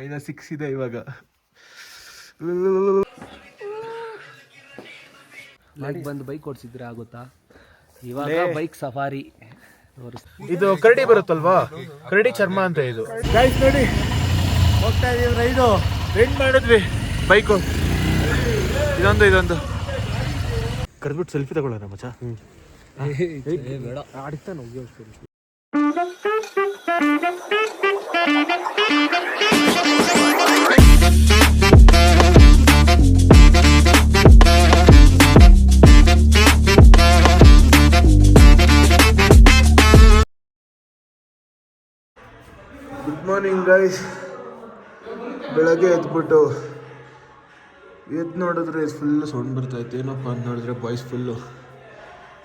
-6 ಇದೆ ಇವಾಗ. ಬಂದು ಬೈಕ್ ಓಡಿಸಿದ್ರೆ ಆಗುತ್ತಾ? ಇವಾಗ ಬೈಕ್ ಸಫಾರಿ. ಇದು ಕರಡಿ ಬರುತ್ತಲ್ವಾ, ಕರಡಿ ಚರ್ಮ ಅಂತ ಇದು. ಗೈಸ್ ನೋಡಿ, ಹೋಗ್ತಾ ಇದೀವಿ ರೈಡು. ರೆಂಟ್ ಮಾಡಿದ್ವಿ ಬೈಕು. ಇದೊಂದು ಕರೆದ್ಬಿಟ್ಟು ಸೆಲ್ಫಿ ತಗೊಳ್ಳೋಣ ಮಚ್ಚ. ಬೇಡ ಆಡಿಸ್ತಾನೆ ಹೋಗಿ. Good morning guys. ಬೆಳಗ್ಗೆ ಎದ್ದು ನೋಡಿದ್ರೆ ಫುಲ್ಲು ಸೌಂಡ್ ಬರ್ತಾಯಿತ್ತು. ಏನಪ್ಪ ಅಂತ ನೋಡಿದ್ರೆ ಬಾಯ್ಸ್ ಫುಲ್ಲು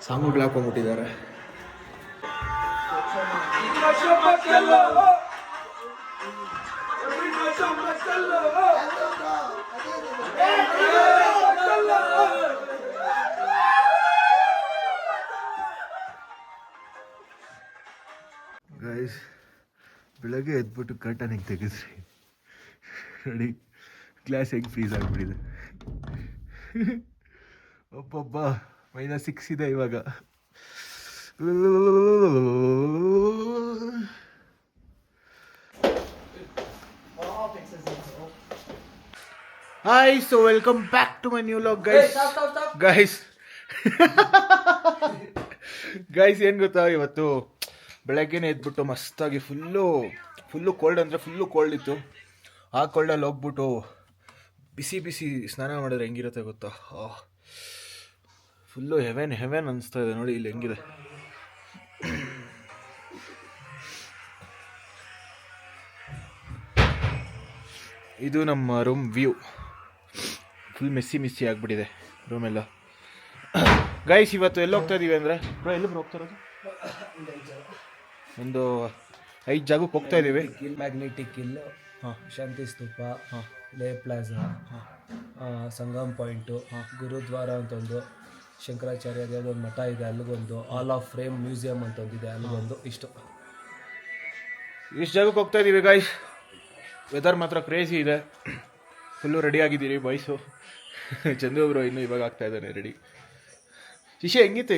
ಸಾಂಗುಗಳು ಹಾಕೊಂಡ್ಬಿಟ್ಟಿದ್ದಾರೆ. ಗೈಸ್ ಬೆಳಗ್ಗೆ ಎದ್ಬಿಟ್ಟು ಕರ್ಟನ್ ಹೆಂಗೆ ತೆಗೆದ್ರಿ ನೋಡಿ, ಗ್ಲಾಸ್ ಹೆಂಗೆ ಫ್ರೀಸ್ ಆಗಿಬಿಟ್ಟಿದೆ. ಒಬ್ಬೊಬ್ಬ -6 ಇದೆ ಇವಾಗ. Hi, so welcome back to my new vlog guys. Guys ಏನು ಗೊತ್ತಾ, ಇವತ್ತು ಬೆಳಗ್ಗೆನೇ ಎದ್ಬಿಟ್ಟು ಮಸ್ತಾಗಿ ಫುಲ್ಲು ಕೋಲ್ಡ್ ಅಂದರೆ ಫುಲ್ಲು ಕೋಲ್ಡ್ ಇತ್ತು. ಆ ಕೋಲ್ಡಲ್ಲಿ ಹೋಗ್ಬಿಟ್ಟು ಬಿಸಿ ಸ್ನಾನ ಮಾಡಿದ್ರೆ ಹೆಂಗಿರುತ್ತೆ ಗೊತ್ತಾ? ಫುಲ್ಲು ಹೆವೆನ್ ಅನಿಸ್ತಾ ಇದೆ ನೋಡಿ ಇಲ್ಲಿ ಹೆಂಗಿದೆ. ಇದು ನಮ್ಮ ರೂಮ್ ವ್ಯೂ. ಫುಲ್ ಮೆಸ್ಸಿ ಆಗಿಬಿಟ್ಟಿದೆ ರೂಮೆಲ್ಲ. ಗೈಸ್ ಇವತ್ತು ಎಲ್ಲಿ ಹೋಗ್ತಾ ಇದೀವಿ ಅಂದರೆ, ಎಲ್ಲಿ ಹೋಗ್ತಾ ಇರೋದು? ಒಂದು 5 ಜಾಗಕ್ಕೆ ಹೋಗ್ತಾ ಇದ್ದೀವಿ. ಮ್ಯಾಗ್ನೆಟಿಕ್ ಹಿಲ್, ಶಾಂತಿ ಸ್ತೂಪ, ಲೇ ಪ್ಲಾಜಾ, ಸಂಗಮ್ ಪಾಯಿಂಟು, ಗುರುದ್ವಾರ ಅಂತೊಂದು, ಶಂಕರಾಚಾರ್ಯ ದೇವರೊಂದು ಮಠ ಇದೆ ಅಲ್ಲಿಗೊಂದು, ಆಲ್ ಆಫ್ ಫ್ರೇಮ್ ಮ್ಯೂಸಿಯಂ ಅಂತೊಂದಿದೆ ಅಲ್ಲಿಗೊಂದು. ಇಷ್ಟು ಜಾಗಕ್ಕೆ ಹೋಗ್ತಾ ಇದ್ದೀವಿ ಗೈಸ್. ವೆದರ್ ಮಾತ್ರ ಕ್ರೇಜಿ ಇದೆ. ಫುಲ್ಲು ರೆಡಿ ಆಗಿದ್ದೀರಿ ಬಾಯ್ಸು. ಚಂದು ಒಬ್ಬರು ಇನ್ನೂ ಇವಾಗ ಆಗ್ತಾ ಇದ್ದಾನೆ ರೆಡಿ. ಶಿಶೆ ಹೆಂಗಿತ್ತು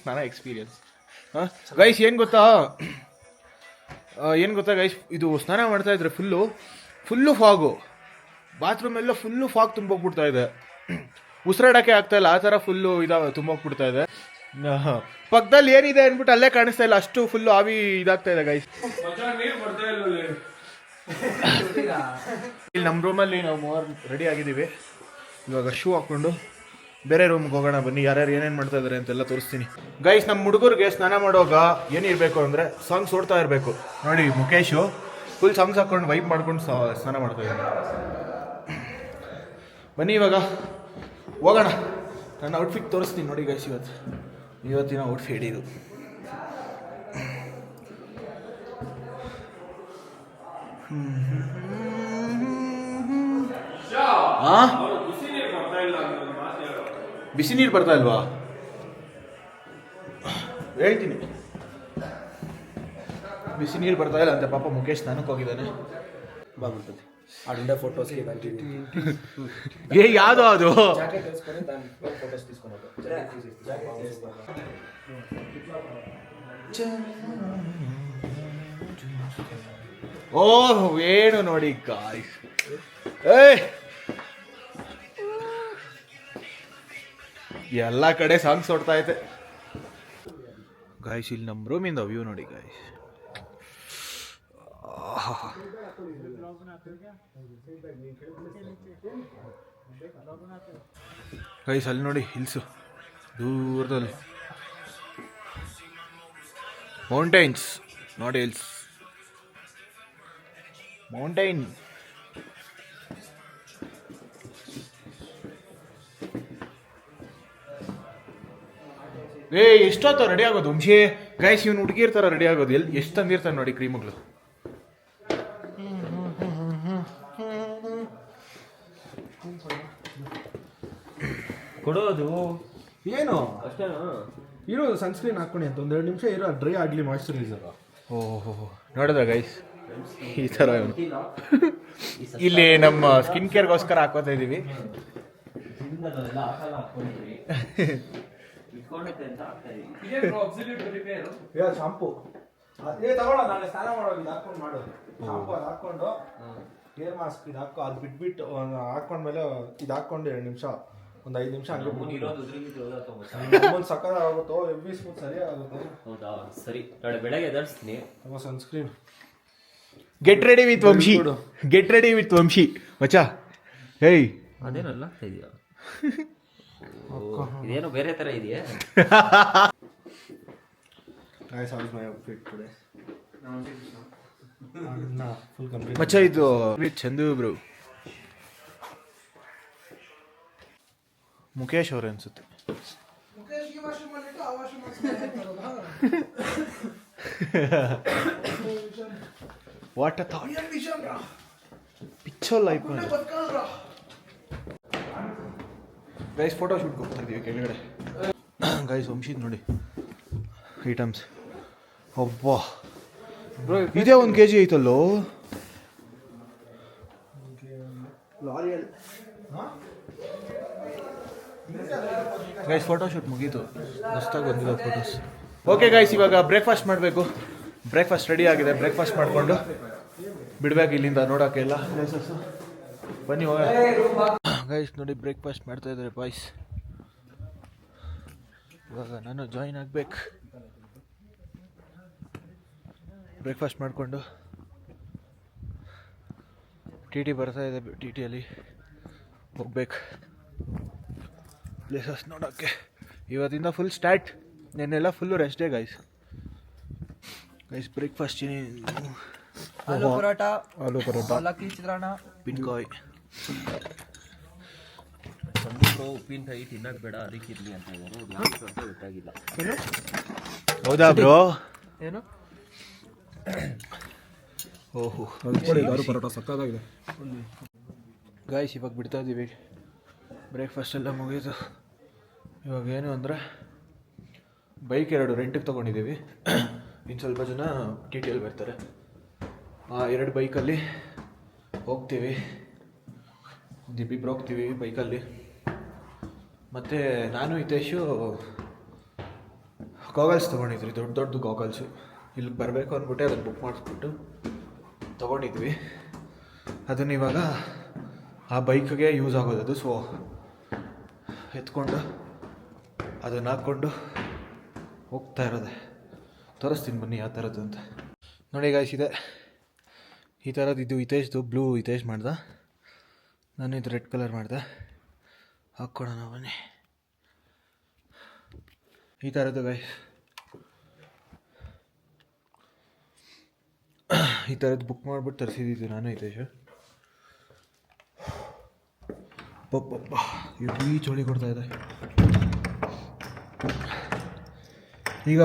ಸ್ನಾನ ಎಕ್ಸ್ಪೀರಿಯನ್ಸ್? ಗೈಸ್ ಏನು ಗೊತ್ತಾ ಗೈಸ್, ಇದು ಸ್ನಾನ ಮಾಡ್ತಾ ಇದ್ರೆ ಫುಲ್ಲು ಫಾಗು. ಬಾತ್ರೂಮೆಲ್ಲ ಫುಲ್ಲು ಫಾಗ್ ತುಂಬೋಗ್ಬಿಡ್ತಾ ಇದೆ. ಉಸಿರಾಡೋಕ್ಕೆ ಆಗ್ತಾಯಿಲ್ಲ, ಆ ಥರ ಫುಲ್ಲು ತುಂಬೋಗ್ಬಿಡ್ತಾ ಇದೆ. ಪಕ್ಕದಲ್ಲಿ ಏನಿದೆ ಅಂದ್ಬಿಟ್ಟು ಅಲ್ಲೇ ಕಾಣಿಸ್ತಾ ಇಲ್ಲ, ಅಷ್ಟು ಫುಲ್ಲು ಆವಿ ಇದಾಗ್ತಾ ಇದೆ ಗೈಸ್. ಇಲ್ಲಿ ನಮ್ಮ ರೂಮಲ್ಲಿ ನಾವು 3 ರೆಡಿ ಆಗಿದ್ದೀವಿ. ಇವಾಗ ಶೂ ಹಾಕ್ಕೊಂಡು ಬೇರೆ ರೂಮ್ಗೆ ಹೋಗೋಣ ಬನ್ನಿ. ಯಾರ್ಯಾರು ಏನೇನು ಮಾಡ್ತಾ ಇದ್ದಾರೆ ಅಂತೆಲ್ಲ ತೋರಿಸ್ತೀನಿ ಗೈಸ್. ನಮ್ಮ ಹುಡುಗರಿಗೆ ಸ್ನಾನ ಮಾಡುವಾಗ ಏನಿರಬೇಕು ಅಂದರೆ ಸಾಂಗ್ಸ್ ಓಡ್ತಾ ಇರಬೇಕು. ನೋಡಿ ಮುಖೇಶು ಫುಲ್ ಸಾಂಗ್ಸ್ ಹಾಕ್ಕೊಂಡು ವೈಪ್ ಮಾಡ್ಕೊಂಡು ಸ್ನಾನ ಮಾಡ್ತಾ ಇದ್ದಾರೆ. ಬನ್ನಿ ಇವಾಗ ಹೋಗೋಣ. ನನ್ನ ಔಟ್ಫಿಟ್ ತೋರಿಸ್ತೀನಿ ನೋಡಿ ಗೈಸ್. ಇವತ್ತಿನ ಔಟ್ಫಿಟ್ ಇದು. ಬಿಸಿ ನೀರು ಬರ್ತಾ ಇಲ್ವಾ? ಹೇಳ್ತೀನಿ, ಬಿಸಿ ನೀರು ಬರ್ತಾ ಇಲ್ಲ ಅಂತ ಪಾಪ ಮುಖೇಶ್ ಸ್ನಾನಕ್ಕೆ ಹೋಗಿದ್ದಾನೆ. ಬಾಗುತ್ತದೆ ಅಡ್ಡ ಫೋಟೋಸ್ ಯಾವುದು ಅದು? ಓಹ್ ಏನು ನೋಡಿ ಗಾಯ್ಸ್, ಎಲ್ಲ ಕಡೆ ಸಾಂಗ್ಸ್ ಓಡ್ತಾ ಐತೆ ಗಾಯ್ಸ್. ಇಲ್ಲಿ ನಮ್ಮ ರೂಮಿಂದ ವ್ಯೂ ನೋಡಿ ಗಾಯ್ಸ್. ಗೈಸ್ ಅಲ್ಲಿ ನೋಡಿ ಹಿಲ್ಸು ದೂರದಲ್ಲಿ, ಮೌಂಟೈನ್ಸ್ ನಾಟ್ ಹಿಲ್ಸ್, ಮೌಂಟೈನ್. ಎಷ್ಟೊತ್ತ ರೆಡಿ ಆಗೋದು ಹುಂಚೆ ಗೈಸ್. ಇವನು ಹುಡುಗಿರ್ ಥರ ರೆಡಿ ಆಗೋದು. ಎಷ್ಟು ತಂದಿರ್ತಾನೆ ನೋಡಿ ಕ್ರೀಮ್ಗಳು. ಕೊಡೋದು ಏನು ಅಷ್ಟೇನಾ? ಇರೋ ಸನ್ಸ್ಕ್ರೀನ್ ಹಾಕ್ಕೊಡಿ ಅಂತ ಒಂದೆರಡು ನಿಮಿಷ ಇರೋ ಡ್ರೈ ಆಗಲಿ ಮಾಯ್ಶ್ಚರೈಸರ್. ಓಹೋ ನೋಡಿದ್ರ ಗೈಸ್ ಈ ಥರ ಇವನು ಇಲ್ಲಿ ನಮ್ಮ ಸ್ಕಿನ್ ಕೇರ್ಗೋಸ್ಕರ ಹಾಕೋತಾ ಇದ್ದೀವಿ. ಶಾಂಪು ತಗೊಳ್ಳೋ, ನಾಳೆ ಸ್ನಾನ ಮಾಡೋದು ಇದು ಹಾಕೊಂಡು ಮಾಡು. ಶಾಂಪು ಅದು ಹಾಕೊಂಡು ಹೇರ್ ಮಾಸ್ಕ್ ಇದು ಹಾಕೋ, ಅದು ಬಿಟ್ಬಿಟ್ಟು ಹಾಕೊಂಡ್ಮೇಲೆ ಇದು ಹಾಕೊಂಡು 2 ನಿಮಿಷ ಒಂದು 5 ನಿಮಿಷ ಹಂಗೆ ಒಂದು ಸಕ್ಕರ ಆಗುತ್ತೋ ಎವ್ರಿ ಸ್ಮೂತ್ ಸರಿ ಆಗುತ್ತೆ. ಹೌದಾ ಸರಿ, ನಾಳೆ ಬೆಳಗ್ಗೆ ಎದುರಿಸ್ತೀನಿ. Sunscreen get ready with Vamshi, get ready with Vamshi ಮಚ್ಚಾ. ಹೇಯ್ ಅದೇನಲ್ಲ ಇದೆಯಾ, ಇದೇನೋ ಬೇರೆ ತರ ಇದೆಯಾ? Guys, how is my outfit today? Full complete. ಮಚ್ಚಾ ಇದು ಚಂದು ಬ್ರೋ, ಮುಖೇಶ್ ಅವ್ರೆ ಅನ್ಸುತ್ತೆ. What a thought, picture life. Guys photo ಶೂಟ್ಗೆ ಹೋಗ್ತಾ ಇದೀವಿ ಕೆಳಗಡೆ. ಗೈಸ್ ವಂಶಿದ್ ನೋಡಿ ಐಟಮ್ಸ್. ಒಬ್ಬ ಇದೇ 1 kg ಐತಲ್ಲೋ. ಗೈಸ್ ಫೋಟೋ ಶೂಟ್ ಮುಗೀತು, ಮಸ್ತಾಗಿ ಬಂದಿರೋ ಫೋಟೋಸ್. ಓಕೆ ಗೈಸ್, ಇವಾಗ ಬ್ರೇಕ್ಫಾಸ್ಟ್ ಮಾಡಬೇಕು. ಬ್ರೇಕ್ಫಾಸ್ಟ್ ರೆಡಿ ಆಗಿದೆ, ಬ್ರೇಕ್ಫಾಸ್ಟ್ ಮಾಡಿಕೊಂಡು ಬಿಡ್ಬೇಕು ಇಲ್ಲಿಂದ ನೋಡೋಕೆ ಎಲ್ಲ ಪ್ಲೇಸಸ್ಸು. ಬನ್ನಿ ಹೋಗೋಣ. ಗೈಸ್ ನೋಡಿ ಬ್ರೇಕ್ಫಾಸ್ಟ್ ಮಾಡ್ತಾ ಇದ್ದಾರೆ ಬಾಯ್ಸ್. ಇವಾಗ ನಾನು ಜಾಯಿನ್ ಆಗಬೇಕು. ಬ್ರೇಕ್ಫಾಸ್ಟ್ ಮಾಡಿಕೊಂಡು ಟಿ ಟಿ ಬರ್ತಾ ಇದೆ, ಟಿ ಟಿಯಲ್ಲಿ ಹೋಗ್ಬೇಕು ಪ್ಲೇಸಸ್ ನೋಡೋಕ್ಕೆ. ಇವತ್ತಿಂದ ಫುಲ್ ಸ್ಟಾರ್ಟ್, ನೆನ್ನೆಲ್ಲ full rest day guys. Guys breakfast aloo paratha, aloo paratha, ಅವಲಕ್ಕಿ ಚಿತ್ರಾನ್ನ, ಪಿನ್ಕಾಯ್. ಉಪ್ಪಿನಕಾಯಿ ತಿನ್ನಕ್ ಬೇಡ ಅದಕ್ಕೆ ಇರ್ಲಿ ಅಂತ ಹೇಳಿದ್ರು, ಗೊತ್ತಾಗಿಲ್ಲ. ಹೌದಾ ಬ್ರೋ? ಏನು ಓಹೋ ಆಲೂ ಪರೋಟ ಸಕ್ಕತ್ತಾಗಿದೆ. ಗಾಯ್ಸ್ ಇವಾಗ ಬಿಡ್ತಾ ಇದ್ದೀವಿ. ಬ್ರೇಕ್ಫಾಸ್ಟ್ ಎಲ್ಲ ಮುಗೀತು. ಇವಾಗ ಏನು ಅಂದರೆ ಬೈಕ್ 2 ರೆಂಟಿಗೆ ತೊಗೊಂಡಿದ್ದೀವಿ. ಇನ್ನು ಸ್ವಲ್ಪ ಜನ ಟಿ ಟಿಯಲ್ಲಿ ಬರ್ತಾರೆ. ಆ 2 ಬೈಕಲ್ಲಿ ಹೋಗ್ತೀವಿ, ಇಬ್ಬಿಬ್ರು ಹೋಗ್ತೀವಿ ಬೈಕಲ್ಲಿ. ಮತ್ತು ನಾನು ಹಿತೇಶು ಗಾಗಲ್ಸ್ ತೊಗೊಂಡಿದ್ವಿ, ದೊಡ್ಡ ದೊಡ್ಡ ಗಾಗಲ್ಸು. ಇಲ್ಲಿಗೆ ಬರಬೇಕು ಅಂದ್ಬಿಟ್ಟೆ ಅದನ್ನು ಬುಕ್ ಮಾಡಿಸ್ಬಿಟ್ಟು ತೊಗೊಂಡಿದ್ವಿ. ಅದನ್ನು ಇವಾಗ ಆ ಬೈಕ್ಗೆ ಯೂಸ್ ಆಗೋದದು. ಸೊ ಎತ್ಕೊಂಡು ಅದನ್ನು ಹಾಕ್ಕೊಂಡು ಹೋಗ್ತಾ ಇರೋದೆ. ತೋರಿಸ್ತೀನಿ ಬನ್ನಿ ಯಾವ ಥರದ್ದು ಅಂತ. ನೋಡಿ ಗಾಯ್ಸ್ ಇದೆ ಈ ಥರದ್ದು. ಇದು ಹಿತೇಶ್ದು ಬ್ಲೂ ಹಿತೇಶ್ ಮಾಡ್ದೆ, ನಾನು ಇದು ರೆಡ್ ಕಲರ್ ಮಾಡಿದೆ. ಹಾಕ್ಕೊಡೋಣ ಬನ್ನಿ. ಈ ಥರದ್ದು ಗಾಯ್ಸ್, ಈ ಥರದ್ದು ಬುಕ್ ಮಾಡಿಬಿಟ್ಟು ತರಿಸಿದ್ದು ನಾನು ಹಿತೇಶ್. ಪಪ್ಪ ಈ ಚೋಳಿ ಕೊಡ್ತಾ ಇದೆ. ಈಗ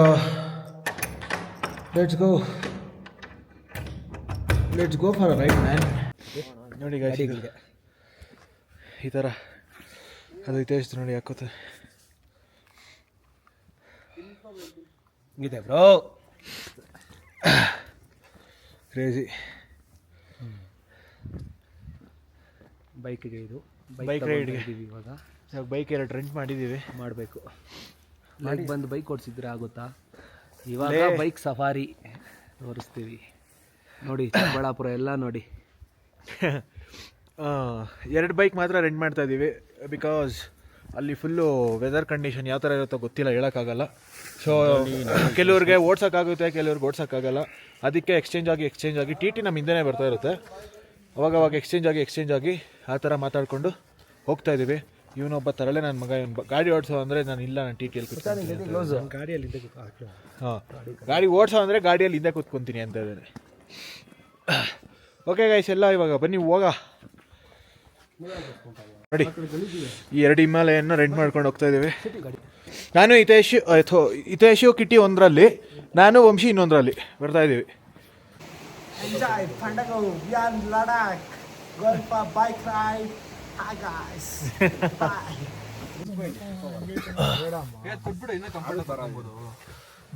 let's go for a ride man. ನೋಡಿ ಗಾಡಿಗಳಿಗೆ ಈ ಥರ ಅದು ಹಿತೇಶ್ ನೋಡಿ ಹಾಕೋತೆ ಇದೆ ಬ್ರೋ. ಕ್ರೇಜಿ. ಬೈಕಿಗೆ ಇದು ಬೈಕ್ ರೈಡ್ಗೆ ಇವಾಗ ಬೈಕ್ 2 ರೆಂಟ್ ಮಾಡಿದ್ದೀವಿ. ಮಾಡಬೇಕು. ಮನೆಗೆ ಬಂದು ಬೈಕ್ ಓಡಿಸಿದ್ರೆ ಆಗುತ್ತಾ? ಇವಾಗ ಬೈಕ್ ಸಫಾರಿ ತೋರಿಸ್ತೀವಿ ನೋಡಿ. ಚಿಕ್ಕಬಳ್ಳಾಪುರ ಎಲ್ಲ ನೋಡಿ. 2 ಬೈಕ್ ಮಾತ್ರ ರೆಂಟ್ ಮಾಡ್ತಾ ಇದ್ದೀವಿ. ಬಿಕಾಸ್ ಅಲ್ಲಿ ಫುಲ್ಲು ವೆದರ್ ಕಂಡೀಷನ್ ಯಾವ ಥರ ಇರುತ್ತೋ ಗೊತ್ತಿಲ್ಲ, ಹೇಳೋಕ್ಕಾಗಲ್ಲ. ಸೊ ಕೆಲವ್ರಿಗೆ ಓಡ್ಸೋಕ್ಕಾಗುತ್ತೆ, ಕೆಲವ್ರಿಗೆ ಓಡ್ಸೋಕ್ಕಾಗಲ್ಲ. ಅದಕ್ಕೆ ಎಕ್ಸ್ಚೇಂಜ್ ಆಗಿ ಟಿ ಟಿ ನಮ್ಮ ಹಿಂದೆನೇ ಬರ್ತಾ ಇರುತ್ತೆ. ಅವಾಗ ಎಕ್ಸ್ಚೇಂಜ್ ಆಗಿ ಆ ಥರ ಮಾತಾಡಿಕೊಂಡು ಹೋಗ್ತಾ ಇದ್ದೀವಿ. ಇವನೊಬ್ಬ ತರಲೆ ನನ್ನ ಮಗ, ಇವನು ಗಾಡಿ ಓಡಿಸೋ ಅಂದರೆ ನಾನು ಇಲ್ಲ, ನಾನು ಟಿ ಟಿಯಲ್ಲಿ ಕೂತ್ಕೊಂಡು ಗಾಡಿಯಲ್ಲಿ ಹಾಂ ಗಾಡಿ ಓಡಿಸೋ ಅಂದರೆ ಗಾಡಿಯಲ್ಲಿ ಹಿಂದೆ ಕೂತ್ಕೊತೀನಿ ಅಂತ ಇದ್ದಾರೆ. ಓಕೆ ಗೈಸ್ ಎಲ್ಲ ಇವಾಗ ಬನ್ನಿ ಹೋಗ. ನೋಡಿ ಈ 2 ಹಿಮಾಲಯನ್ನು ರೆಂಟ್ ಮಾಡ್ಕೊಂಡು ಹೋಗ್ತಾ ಇದ್ದೀವಿ. ನಾನು ಹಿತೇಶು ಕಿಟಿ ಒಂದರಲ್ಲಿ, ನಾನು ವಂಶಿ ಇನ್ನೊಂದರಲ್ಲಿ ಬರ್ತಾ ಇದ್ದೀವಿ. Enjoy Pandago, Yan Ladakh, going for bike ride. Hi guys. Bye.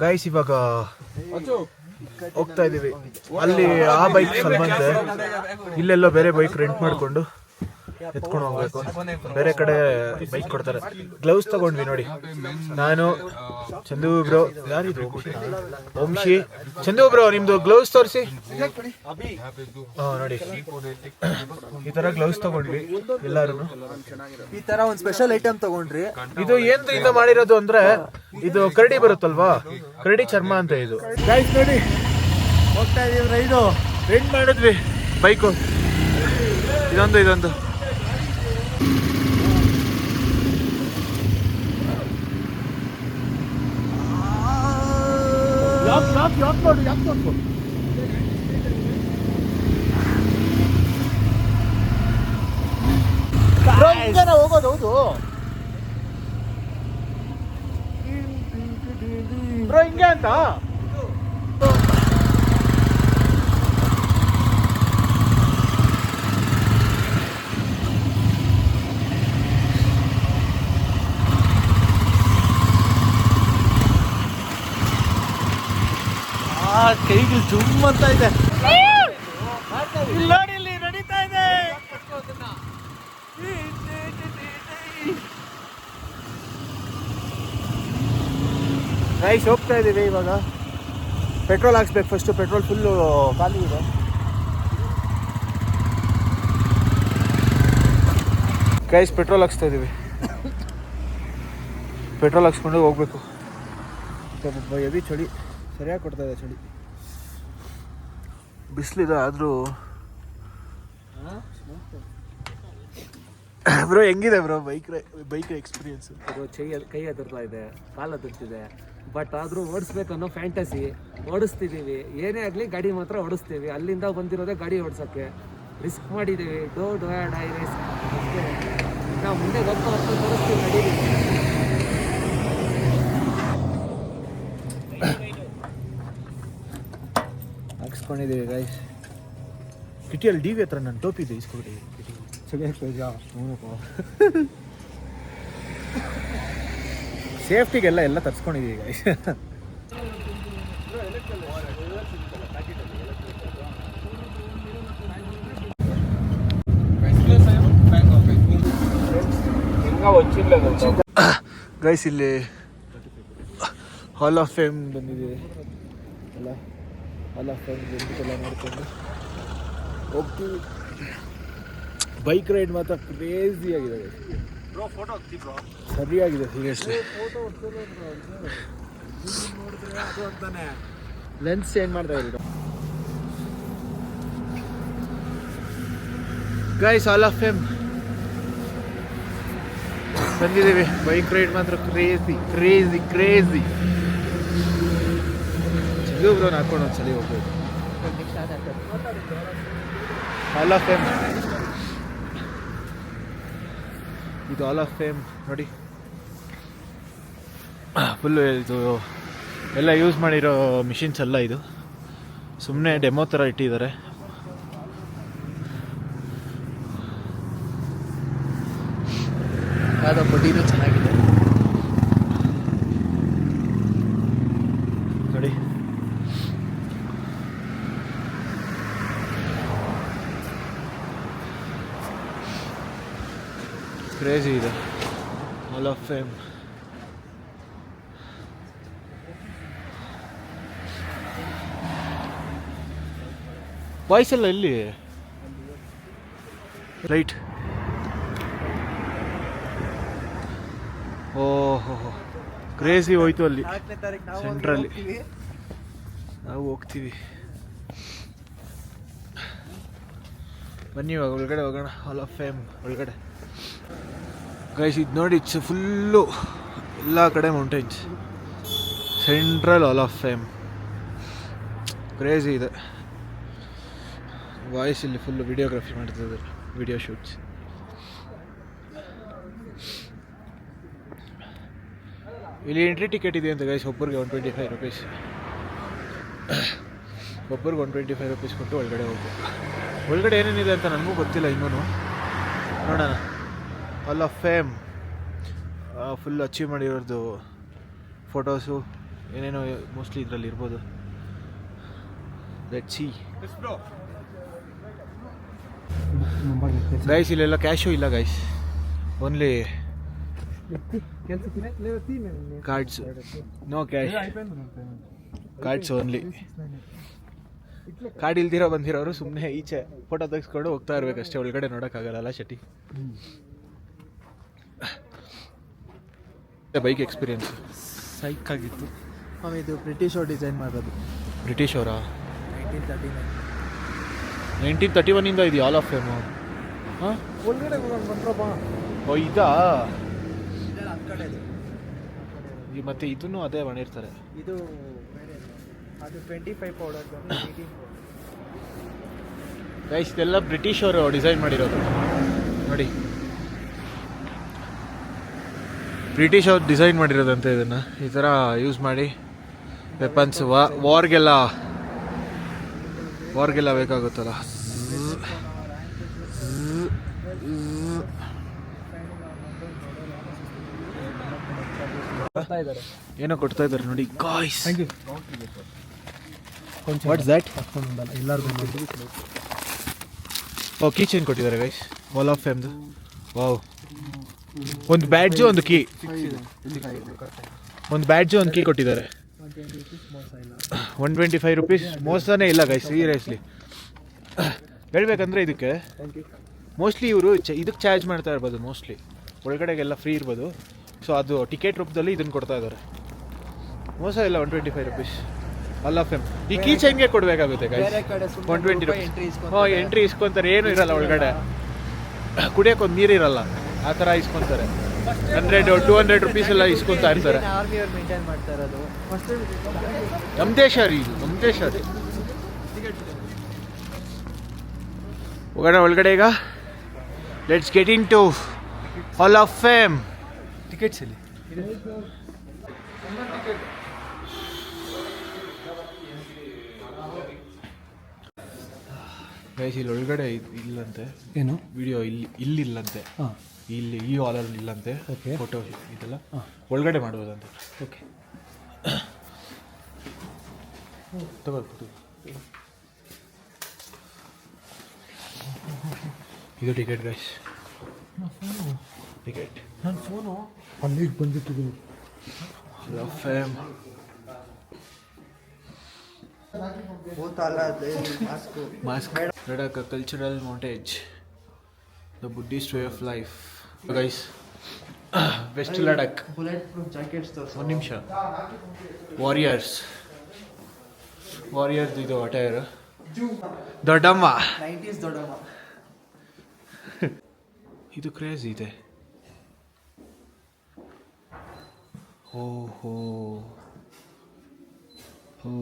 Guys ಇವಾಗ ಹೋಗ್ತಾ ಇದೀವಿ. ಅಲ್ಲಿ ಆ ಬೈಕ್ ಸಲ್ವಂತೆ, ಇಲ್ಲೆಲ್ಲೋ ಬೇರೆ ಬೈಕ್ ರೆಂಟ್ ಮಾಡ್ಕೊಂಡು ಎತ್ಕೊಂಡು ಹೋಗ್ಬೇಕು. ಬೇರೆ ಕಡೆ ಬೈಕ್ ಕೊಡ್ತಾರೆ. ಗ್ಲೌಸ್ ತಗೊಂಡ್ವಿ ನೋಡಿ. ನಾನು ಚಂದು ಬ್ರೋ, ಯಾರಿದು ವಂಶಿ, ಚಂದು ಬ್ರೋ ನಿಮ್ದು ಗ್ಲೌಸ್ ತೋರಿಸಿ. ನೋಡಿ ಈ ತರ ಗ್ಲೌಸ್ ತಗೊಂಡ್ವಿ ಎಲ್ಲಾರು. ಈ ತರ ಒಂದು ಸ್ಪೆಷಲ್ ಐಟಮ್ ತಗೊಂಡ್ರಿ. ಇದು ಏನ್ರಿಂದ ಮಾಡಿರೋದು ಅಂದ್ರೆ ಇದು ಕರಡಿ ಬರುತ್ತಲ್ವಾ, ಕರಡಿ ಚರ್ಮ ಅಂತ ಇದು. ಗೈಸ್ ನೋಡಿ ಹೋಗ್ತಾ ಇದೀವಿ. ಇದು ರೆಂಟ್ ಮಾಡಿದ್ವಿ ಬೈಕು. ಇದೊಂದು ಹೋಗೋದು. ಹೌದು ಬ್ರೋ, ಹಿಂಗೆ ಅಂತ ಕೈಗೆ ಜುಮ್ ಅಂತ ಇದೆ. ಇಲ್ಲಿ ನಡೀತಾ ಇದೆ. ಗೈಸ್ ಹೋಗ್ತಾ ಇದೀವಿ ಇವಾಗ. ಪೆಟ್ರೋಲ್ ಹಾಕ್ಸ್ಬೇಕು ಫಸ್ಟ್. ಪೆಟ್ರೋಲ್ ಫುಲ್ಲು ಖಾಲಿ ಇದೆ. ಗೈಸ್ ಪೆಟ್ರೋಲ್ ಹಾಕ್ಸ್ತಾ ಇದೀವಿ. ಪೆಟ್ರೋಲ್ ಹಾಕ್ಸ್ಕೊಂಡು ಹೋಗ್ಬೇಕು. ಹೆವಿ ಚಳಿ, ಸರಿಯಾಗಿ ಕೊಡ್ತಾ ಇದೆ ಚಳಿ. ಬಿಸಿಲಿದೆ ಆದರೂ. ಬ್ರೋ ಹೆಂಗಿದೆ ಬ್ರೋ ಬೈಕ್ ಎಕ್ಸ್ಪೀರಿಯನ್ಸ್? ಕೈ ಅದರ್ತಾ ಇದೆ, ಕಾಲು ಅದರ್ತಿದೆ, ಬಟ್ ಆದರೂ ಓಡಿಸ್ಬೇಕು ಅನ್ನೋ ಫ್ಯಾಂಟಸಿ. ಓಡಿಸ್ತಿದ್ದೀವಿ, ಏನೇ ಆಗಲಿ ಗಾಡಿ ಮಾತ್ರ ಓಡಿಸ್ತೀವಿ. ಅಲ್ಲಿಂದ ಬಂದಿರೋದೇ ಗಾಡಿ ಓಡಿಸೋಕ್ಕೆ. ರಿಸ್ಕ್ ಮಾಡಿದ್ದೀವಿ. ಡೋ ಡೈ ರಿಸ್ಕ್. ನಾವು ಮುಂದೆ ಹೋಗ್ತಾ ತೋರಿಸ್ತೀವಿ ಗಾಡಿ. ಹಾಕ್ಸ್ಕೊಂಡಿದ್ದೀವಿ ಗೈಸ್. ಕಿಟಿಯಲ್ಲಿ ಡಿ ವಿ ಹತ್ರ ನನ್ನ ಟೋಪಿ ಇದೆ, ಇಸ್ಕೊಡಿ. ಸೇಫ್ಟಿಗೆಲ್ಲ ತರ್ಸ್ಕೊಂಡಿದ್ದೀವಿ ಗೈಸ್. ಗೈಸ್ ಇಲ್ಲಿ ಹಾಲ್ ಆಫ್ ಫೇಮ್ ಬಂದಿದೆ ಅಲ್ಲ. ಹಾಲ್ ಆಫ್ ಫೇಮ್ ಎಲ್ಲ ನೋಡ್ಕೊಂಡು ಹೋಗ್ತೀವಿ. ಬೈಕ್ ರೈಡ್ ಮಾತ್ರ ಕ್ರೇಜಿ ಆಗಿದೆ. ಸರಿಯಾಗಿದೆ ಸೀರಿಯಸ್ಲಿ. ಲೆನ್ಸ್ ಚೇಂಜ್ ಮಾಡ್ತಾ ಇದ್ದೀವಿ ಗೈಸ್. ಹಾಲ್ ಆಫ್ ಫೇಮ್ ಬಂದಿದ್ದೀವಿ. ಬೈಕ್ ರೈಡ್ ಮಾತ್ರ ಕ್ರೇಜಿ. ಚಿಗುಬ್ರವ್ನ ಹಾಕೊಂಡು ಒಂದ್ಸಲಿ ಹೋಗ್ಬೇಕು. ಹಾಲ್ ಆಫ್ ಫೇಮ್, ಇದು ಹಾಲ್ ಆಫ್ ಫೇಮ್ ನೋಡಿ. ಫುಲ್ಲು ಇದು ಎಲ್ಲ ಯೂಸ್ ಮಾಡಿರೋ ಮಿಷಿನ್ಸ್ ಎಲ್ಲ. ಇದು ಸುಮ್ಮನೆ ಡೆಮೋ ಥರ ಇಟ್ಟಿದ್ದಾರೆ. ಯಾವುದೋ ಬಡ್ಡಿನೂ ಚೆನ್ನಾಗಿದೆ ನೋಡಿ. ಕ್ರೇಜಿ ಇದೆ ಹಾಲ್ ಆಫ್ ಫೇಮ್. ಬಾಯ್ಸ್ ಎಲ್ಲ ಎಲ್ಲಿ? ರೈಟ್. ಓಹೋ ಕ್ರೇಜಿ ಹೋಯ್ತು ಅಲ್ಲಿ ಸೆಂಟ್ರಲ್ಲಿ. ನಾವು ಹೋಗ್ತೀವಿ. ಬನ್ನಿ ಇವಾಗ ಒಳಗಡೆ ಹೋಗೋಣ. ಹಾಲ್ ಆಫ್ ಫೇಮ್ ಒಳಗಡೆ ಗೈಸ್ ಇದು ನೋಡಿ. ಇಟ್ಸ್ ಫುಲ್ಲು ಎಲ್ಲ ಕಡೆ mountains. Central hall of fame crazy ಇದೆ. ವಾಯ್ಸ್ ಇಲ್ಲಿ ಫುಲ್ಲು ವಿಡಿಯೋಗ್ರಫಿ ಮಾಡ್ತಿದ್ದಾರೆ, ವಿಡಿಯೋ ಶೂಟ್ಸ್. ಇಲ್ಲಿ ಎಂಟ್ರಿ ಟಿಕೆಟ್ ಇದೆ ಅಂತ ಗೈಸ್. ಒಬ್ಬರಿಗೆ 125 ರುಪೀಸ್. ಒಬ್ಬರಿಗೆ 125 ರುಪೀಸ್ ಕೊಟ್ಟು ಒಳಗಡೆ ಹೋಗ್ಬೇಕು. ಒಳಗಡೆ ಏನೇನಿದೆ ಅಂತ ನನಗೂ ಗೊತ್ತಿಲ್ಲ ಇನ್ನೂ. ನೋಡೋಣ. Hall of fame full achieve ಮಾಡಿರೋದು ಫೋಟೋಸು ಏನೇನೋ ಮೋಸ್ಟ್ಲಿ ಇದರಲ್ಲಿ ಇರ್ಬೋದು. Let's see. ಗೈಸ್ ಇಲ್ಲೆಲ್ಲ ಕ್ಯಾಶು ಇಲ್ಲ guys, only cards, no cash, cards only. Card ಇಲ್ದಿರೋ ಬಂದಿರೋರು ಸುಮ್ಮನೆ ಈಚೆ ಫೋಟೋ ತೆಗೆಸ್ಕೊಂಡು ಹೋಗ್ತಾ ಇರ್ಬೇಕಷ್ಟೇ, ಒಳಗಡೆ ನೋಡೋಕ್ಕಾಗಲ್ಲ ಶೆಟ್ಟಿ. ಬೈಕ್ ಎಕ್ಸ್ಪೀರಿಯನ್ಸ್ ಸೈಕ್ ಆಗಿತ್ತು. ಆಮೇಲೆ ಇದು ಬ್ರಿಟಿಷ್ ಅವ್ರು ಡಿಸೈನ್ ಮಾಡೋದು. ಬ್ರಿಟಿಷ್ ಅವರಾ? 1939. 1931 ಇದು ಆಲ್ ಆಫ್ ಫೇಮು. ಹಾಂ, ಒಳಗಡೆ ಬಂದ್ರಪ್ಪ. ಓ ಇದಾ? ಆ ಕಡೆ ಈ ಮತ್ತೆ ಇದನ್ನು ಅದೇ ಮಾಡಿರ್ತಾರೆ. ಇದು ಅದು 25 ಪೌಡರ್ ಬಂದು 18. ಗೈಸ್ ಇದೆಲ್ಲ ಬ್ರಿಟಿಷ್ ಅವರು ಡಿಸೈನ್ ಮಾಡಿರೋದು ನೋಡಿ, ಬ್ರಿಟಿಷ್ ಅವ್ರು ಡಿಸೈನ್ ಮಾಡಿರೋದಂತೆ. ಇದನ್ನು ಈ ಥರ ಯೂಸ್ ಮಾಡಿ ವೆಪನ್ಸ್ ವಾರ್ಗೆಲ್ಲ ಬೇಕಾಗುತ್ತಲ್ಲ. ಏನೋ ಕೊಡ್ತಾ ಇದ್ದಾರೆ ನೋಡಿ ಗಾಯ್ಸ್. What's that? ಎಲ್ಲರಿಗೂ ಓ ಕೀ ಚೈನ್ ಕೊಟ್ಟಿದ್ದಾರೆ ಗೈಸ್, ವಾಲ್ ಆಫ್ ಫೇಮ್ದು. ವಾವ್, ಒಂದು ಬ್ಯಾಡ್ಜು ಒಂದು ಕೀ, ಒಂದು ಬ್ಯಾಡ್ಜು ಒಂದು ಕೀ ಕೊಟ್ಟಿದ್ದಾರೆ. 125 ರೂಪೀಸ್ ಮೋಸನೇ ಇಲ್ಲ ಗೈಸ್ ಸೀರಿಯಸ್ಲಿ. ಹೇಳ್ಬೇಕಂದ್ರೆ ಇದಕ್ಕೆ ಮೋಸ್ಟ್ಲಿ ಇವರು ಇದಕ್ಕೆ ಚಾರ್ಜ್ ಮಾಡ್ತಾ ಇರ್ಬೋದು, ಮೋಸ್ಟ್ಲಿ ಒಳಗಡೆಗೆಲ್ಲ ಫ್ರೀ ಇರ್ಬೋದು. ಸೊ ಅದು ಟಿಕೆಟ್ ರೂಪದಲ್ಲಿ ಇದನ್ನು ಕೊಡ್ತಾ ಇದ್ದಾರೆ. ಮೋಸ ಇಲ್ಲ. 125 ರೂಪೀಸ್ ಆಲ್ ಆಫ್ ಫೇಮ್. ಈ ಕೀ ಚೈನ್ಗೆ ಕೊಡಬೇಕಾಗುತ್ತೆ ಗೈಸ್ 120 ರೂಪೀಸ್. ಎಂಟ್ರಿ ಇಸ್ಕೊಂತಾರೆ, ಏನೂ ಇರಲ್ಲ ಒಳಗಡೆ, ಕುಡಿಯೋಕೆ ಒಂದು ನೀರಿರಲ್ಲ, ಆ ಥರ ಇಸ್ಕೊತಾರೆ. 100-200 ರೂಪೀಸ್ ಎಲ್ಲ ಇಸ್ಕೊತಾ ಇರ್ತಾರೆ. ಆರ್ಮಿಯವ್ರು ಮೇಂಟೈನ್ ಮಾಡ್ತಾ ಇರೋದು. ನಮ್ಮ ದೇಶ ರೀ, ನಮ್ಮ ದೇಶ ರೀ. ಹೋಗೋಣ ಒಳಗಡೆ ಈಗ. Let's get into hall of fame. Tickets ಇಲ್ಲಿ ಗೈಸ್ ಇಲ್ಲಿ ಒಳಗಡೆ ಇಲ್ಲಂತೆ, ಏನು ವಿಡಿಯೋ ಇಲ್ಲಿಲ್ಲಂತೆ, ಹಾಂ ಇಲ್ಲಿ ಈ ಹಾಲಲ್ಲಿ ಇಲ್ಲಂತೆ. ಓಕೆ. ಫೋಟೋ ಇದೆಲ್ಲ ಒಳಗಡೆ ಮಾಡ್ಬೋದಂತೆ. ಓಕೆ. ತಗೊಳ್ಬೋದು. ಇದು ಟಿಕೆಟ್ ಗೈಸ್, ಟಿಕೆಟ್. ನನ್ನ ಫೋನು ಅಲ್ಲಿಗೆ ಬಂದಿಟ್ಟಿದ್ದೀನಿ. Hall of fame. Mask. Ladakh, a cultural montage. The Buddhist way of life. Guys, West Ladakh. Bulletproof jackets ತೋರಿಸು. ಒಂದು ನಿಮಿಷ. ವಾರಿಯರ್ಸ್ ಇದು ಅಟೈರ್. ದೊಡ್ಡಮ್ಮ 90s ದೊಡ್ಡಮ್ಮ. ಇದು ಕ್ರೇಜ್ ಇದೆ. ಓಹೋ ಹೋ.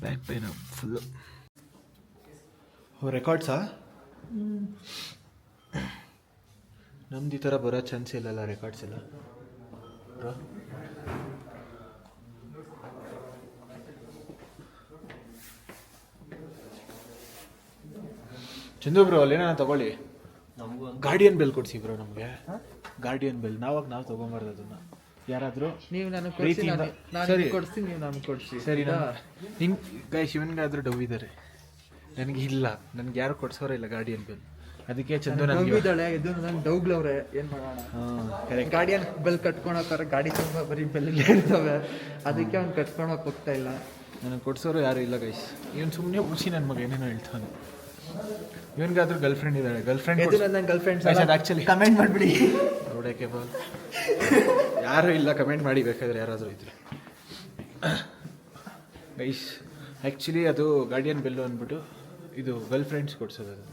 Back pain full. ರೆಕಾರ್ಡ್ಸಾ? ನಮ್ದು ಈ ಥರ ಬರೋ ಚಾನ್ಸ್ ಇಲ್ಲಲ್ಲ ರೆಕಾರ್ಡ್ಸ್ ಎಲ್ಲ. ಚಂದು ಬ್ರೋ ಅಲ್ಲೇನ ತಗೊಳ್ಳಿ, ಗಾರ್ಡಿಯನ್ ಬೆಲ್ ಕೊಡ್ಸಿ ಬ್ರೋ ನಮಗೆ. ಗಾರ್ಡಿಯನ್ ಬೆಲ್ ನಾವು ತಗೊಂಬಾರ್ದು ಅದನ್ನ. ಯಾರಾದರೂ ನೀವು ನನಗೆ ಪ್ರೀತಿಯಿಂದ ಸರಿ ಕೊಡ್ತೀನಿ, ನೀವು ನನಗೆ ಕೊಡಿಸಿ. ಸರಿ. ಹಿಂಗೆ ಗೈಸ್ ಇವನಿಗಾದ್ರೂ ಡವ್ ಇದ್ದಾರೆ, ನನಗೆ ಇಲ್ಲ. ನನಗೆ ಯಾರು ಕೊಡ್ಸೋರೇ ಇಲ್ಲ ಗಾರ್ಡಿಯನ್ ಬೆಲ್. ಅದಕ್ಕೆ ಚಂದು ನನಗೆ ಇದ್ದಾಳೆ. ಇದು ನನ್ನ ಡೌಗ್ಲವ್ರೆ, ಏನು ಮಾಡೋಣ. ಕರೆಕ್ಟ್. ಗಾಡಿಯನ್ ಬೆಲ್ ಕಟ್ಕೊಳಕ್ಕಾರ ಗಾಡಿ ತುಂಬ ಬರೀ ಬೆಲ್ ಇರ್ತವೆ, ಅದಕ್ಕೆ ಅವ್ನು ಕಟ್ಕೊಳಕ್ ಹೋಗ್ತಾ ಇಲ್ಲ. ನನಗೆ ಕೊಡ್ಸೋರು ಯಾರು ಇಲ್ಲ ಗೈಸ್. ಇವನು ಸುಮ್ಮನೆ ಉಳಿಸಿ ನನ್ನ ಮಗ ಏನೇನೋ ಹೇಳ್ತಾನೆ. ಇವನಿಗಾದ್ರೂ ಗರ್ಲ್ ಫ್ರೆಂಡ್ ಇದ್ದಾಳೆ. ಗರ್ಲ್ ಫ್ರೆಂಡ್ ನನ್ನ ಗರ್ಲ್ ಫ್ರೆಂಡ್ಸ್ ಆ್ಯಕ್ಚುಲಿ ಕಮೆಂಟ್ ಮಾಡಿಬಿಡಿ. ನೋಡೋಕ್ಕೆ ಯಾರೂ ಇಲ್ಲ, ಕಮೆಂಟ್ ಮಾಡಿ ಬೇಕಾದ್ರೆ ಯಾರಾದರೂ ಇದ್ರೆ ಗೈಸ್. ಆ್ಯಕ್ಚುಲಿ ಅದು ಗಾರ್ಡಿಯನ್ ಬೆಲ್ಲು ಅಂದ್ಬಿಟ್ಟು ಇದು ಗರ್ಲ್ ಫ್ರೆಂಡ್ಸ್ ಕೊಡ್ಸೋದು. ಅದು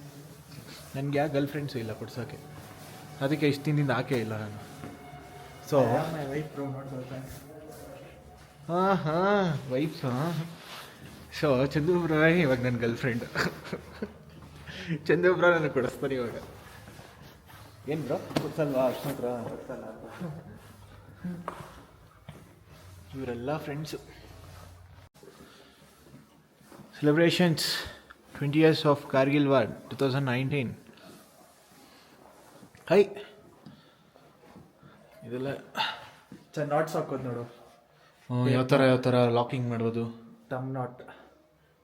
ನನಗೆ ಯಾವ ಗರ್ಲ್ ಫ್ರೆಂಡ್ಸು ಇಲ್ಲ ಕೊಡ್ಸೋಕ್ಕೆ, ಅದಕ್ಕೆ ಇಷ್ಟು ದಿನದಿಂದ ಹಾಕೇ ಇಲ್ಲ ನಾನು. So wives. So Chandu bro ಇವಾಗ ನನ್ನ ಗರ್ಲ್ ಫ್ರೆಂಡ್. ಚಂದು ಬ್ರೋ ನನಗೆ ಕೊಡಿಸ್ತಾನೆ ಇವಾಗ. ಏನು ಬ್ರೋ ಕೊಡ್ಸಲ್ವಾ? ಅಷ್ಟು ಇವರೆಲ್ಲ friends. Celebrations 20 years of Kargil War 2019. ಹೈ ಇದೆಲ್ಲ ನಾಟ್ಸ್ ಹಾಕೋದು ನೋಡು. ಯಾವ ಥರ ಲಾಕಿಂಗ್ ಮಾಡ್ಬೋದು. ಟಮ್ not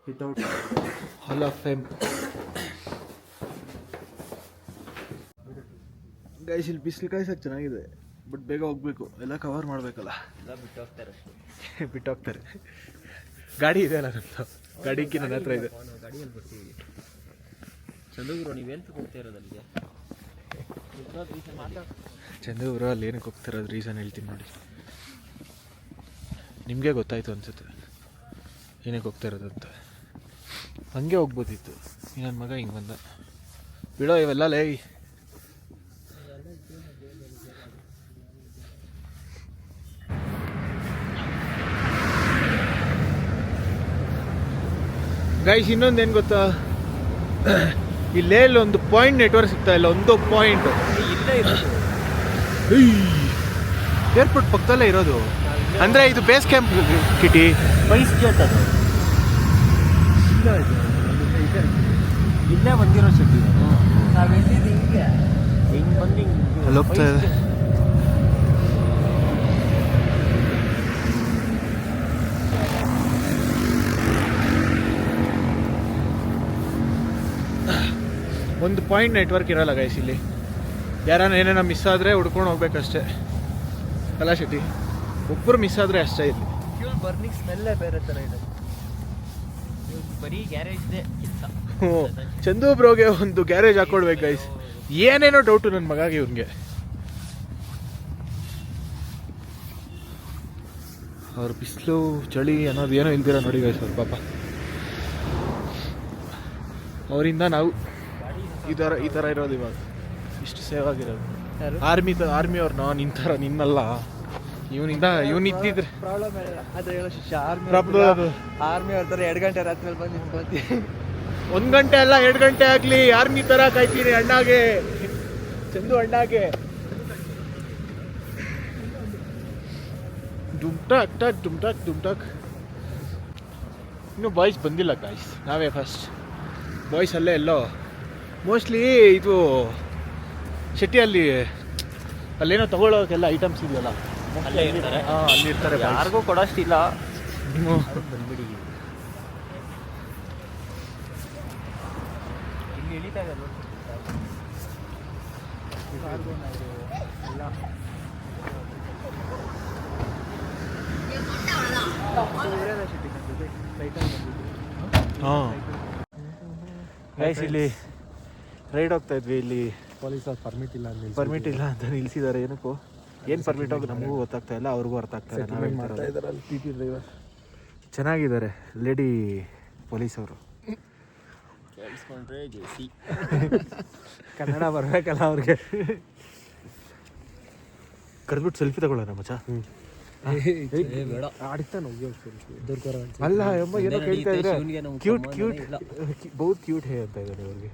without hall of fame. Guys ಇಲ್ಲಿ ಬಿಸಿಲು ಕಾಯ್ಸಕ್ಕೆ ಚೆನ್ನಾಗಿದೆ, ಬಟ್ ಬೇಗ ಹೋಗ್ಬೇಕು, ಎಲ್ಲ ಕವರ್ ಮಾಡಬೇಕಲ್ಲ. ಎಲ್ಲ ಬಿಟ್ಟು ಹೋಗ್ತಾರೆ ಅಷ್ಟೇ. ಬಿಟ್ಟೋಗ್ತಾರೆ. ಗಾಡಿ ಇದೆ ಅಲ್ಲ ನಮ್ಮದು, ಗಾಡಿಗೆ ನನ್ನ ಹತ್ರ ಇದೆ. ಗಾಡಿಯಲ್ಲಿ ಬರ್ತೀವಿ. ಚಂದ್ರಗುರು ನೀವೇನು ಹೋಗ್ತಾ ಇರೋದು ಅಲ್ಲಿಗೆ? ಚಂದು ಅವರು ಅಲ್ಲಿ ಏನಕ್ಕೆ ಹೋಗ್ತಿರೋದು ರೀಸನ್ ಹೇಳ್ತೀನಿ ನೋಡಿ. ನಿಮಗೆ ಗೊತ್ತಾಯ್ತು ಅನ್ಸುತ್ತೆ ಏನಕ್ಕೆ ಹೋಗ್ತಾ ಇರೋದು ಅಂತ. ಹಂಗೆ ಹೋಗ್ಬೋದಿತ್ತು, ನನ್ನ ಮಗ ಹಿಂಗೆ ಬಂದ. ಬಿಡೋ ಇವೆಲ್ಲ ಲೇ. ಗೈಸ್ ಇನ್ನೊಂದೇನು ಗೊತ್ತಾ, ಇಲ್ಲೇ ಒಂದು ಪಾಯಿಂಟ್ ನೆಟ್ವರ್ಕ್ ಸಿಗ್ತಾ ಇಲ್ಲ. ಒಂದು ಪಾಯಿಂಟ್ ಇಲ್ಲೇ ಇರೋದು. ಏರ್ಪೋರ್ಟ್ ಪಕ್ಕದಲ್ಲೇ ಇರೋದು. ಅಂದರೆ ಇದು ಬೇಸ್ ಕ್ಯಾಂಪ್ ಕಿಟಿ. ಸ್ಪೈಸ್ ಜೆಟ್ ಅದು. ಇಲ್ಲೇ ಬಂದಿರೋ ಶೆಟ್ಟಿ. ನಾವೆಲ್ಲಿದ್ದು ಹಿಂಗೆ ಹಿಂಗೆ ಬಂದು ಅಲ್ಲಿ ಹೋಗ್ತಾ ಇದೆ. ಒಂದು ಪಾಯಿಂಟ್ ನೆಟ್ವರ್ಕ್ ಇರೋಲ್ಲ ಗೈಸ್ ಇಲ್ಲಿ. ಯಾರನ್ನ ಏನೇನೋ ಮಿಸ್ ಆದರೆ ಹುಡ್ಕೊಂಡು ಹೋಗ್ಬೇಕಷ್ಟೇ ಅಲ್ಲ ಶೆಟ್ಟಿ. ಒಬ್ಬರು ಮಿಸ್ ಆದರೆ ಅಷ್ಟೇ ಇಲ್ಲಿ. ಫ್ಯೂಲ್ ಬರ್ನಿಂಗ್ ಸ್ಮೆಲ್ಲೇ ಬೇರೆ ಥರ ಇದೆ. ಬರೀ ಗ್ಯಾರೇಜ್ದೇ ಕೆಲಸ. ಹ್ಞೂ, ಚಂದು ಬ್ರೋಗೆ ಒಂದು ಗ್ಯಾರೇಜ್ ಹಾಕೊಳ್ಬೇಕು ಗೈಸ್. ಏನೇನೋ ಡೌಟು ನನ್ನ ಮಗಾಗಿ ಇವ್ನಿಗೆ. ಅವ್ರ ಬಿಸಿಲು ಚಳಿ ಅನ್ನೋದು ಏನೋ ಇಲ್ದಿರ ನೋಡಿ ಗೈಸ್ ಅವ್ರ ಪಾಪ. ಅವರಿಂದ ನಾವು ಈ ಥರ ಇರೋದು ಇವಾಗ, ಇಷ್ಟು ಸೇವ್ ಆಗಿರೋದು. ಆರ್ಮಿ ಅವ್ರನ್ನ ನಿನ್ನಲ್ಲ, ಇವನ್ ಇದ್ದಿದ್ರೆ ಪ್ರಾಬ್ಲಮ್ ಅದೇ ಹೇಳೋ ಶಿಷ್ಯ. ಆರ್ಮಿ ಅವ್ರ ಥರ 2 ಗಂಟೆ ರಾತ್ರಿ ಮೇಲೆ ಬಂದು ನಿಂತ್ಕೊಳ್ತೀವಿ. 1 ಗಂಟೆ ಅಲ್ಲ 2 ಗಂಟೆ ಆಗಲಿ ಆರ್ಮಿ ಥರ ಕಾಯ್ತೀನಿ ಅಣ್ಣಾಗೆ, ಚಂದು ಅಣ್ಣಾಗೆ. ಡುಮ್ಟಾಕ್ ಟಾಕ್ ಡುಮ್ಟಾಕ್ ಡುಮ್ಟಾಕ್. ಇನ್ನೂ ಬಾಯ್ಸ್ ಬಂದಿಲ್ಲ ಗಾಯ್ಸ್, ನಾವೇ ಫಸ್ಟ್. ಬಾಯ್ಸ್ ಅಲ್ಲೇ ಎಲ್ಲೋ ಮೋಸ್ಟ್ಲಿ ಇದು ಶೆಟ್ಟಿಯಲ್ಲಿ ಅಲ್ಲೇನೋ ತಗೊಳ್ಳೋಕೆಲ್ಲ ಐಟಮ್ಸ್ ಇದೆಯಲ್ಲ, ಅಲ್ಲೇ ಇರ್ತಾರೆ. ಹಾಂ ಅಲ್ಲಿ ಇರ್ತಾರೆ. ಯಾರಿಗೂ ಕೊಡೋಷ್ಟಿಲ್ಲ. ನೀವು ಬಂದ್ಬಿಡಿ. ಇಲ್ಲಿ ಇಳಿತಾ ಇದೆ ನೋಡಿ. ಹಾಂ ಗೈಸ್ ಇಲ್ಲಿ ರೈಡ್ ಹೋಗ್ತಾ ಇದ್ವಿ. ಇಲ್ಲಿ ಪೊಲೀಸ್ ಅವ್ರು ಪರ್ಮಿಟ್ ಇಲ್ಲ ಅಂತ ನಿಲ್ಸಿದ್ದಾರೆ. ಏನಕ್ಕೋ ಏನು ಪರ್ಮಿಟ್ ಹೋಗಿ ನಮಗೂ ಗೊತ್ತಾಗ್ತಾ ಇಲ್ಲ, ಅವ್ರಿಗೂ ಅರ್ಥ ಆಗ್ತಾ ಇಲ್ಲ. ನಾವೇನು ಮಾಡ್ತಾ ಇದ್ದಾರೆ ಅಲ್ಲಿ ಟಿ ಡ್ರೈವರ್ ಚೆನ್ನಾಗಿದ್ದಾರೆ ಲೇಡಿ ಪೊಲೀಸ್ ಅವರು. ಕೇಳಿಸ್ಕೊಂಡ್ರೆ ಜೇಸಿ ಕನ್ನಡ ಬರಬೇಕಲ್ಲ ಅವ್ರಿಗೆ. ಕರೆದ್ಬಿಟ್ಟು ಸೆಲ್ಫಿ ತಗೊಳ್ಳೋಣ ಮಚ್ಚ. ಬೇಡ. ಆಡಿಸ್ತಾನೆ ಹೋಗಿ ಅಲ್ಲ ಅಮ್ಮ ಏನೋ ಕೇಳ್ತಾ ಇದ್ರೆ ಕ್ಯೂಟ್ ಬಹುತ್ ಕ್ಯೂಟ್ ಹೇ ಅಂತ ಇದ್ದಾರೆ ಅವ್ರಿಗೆ.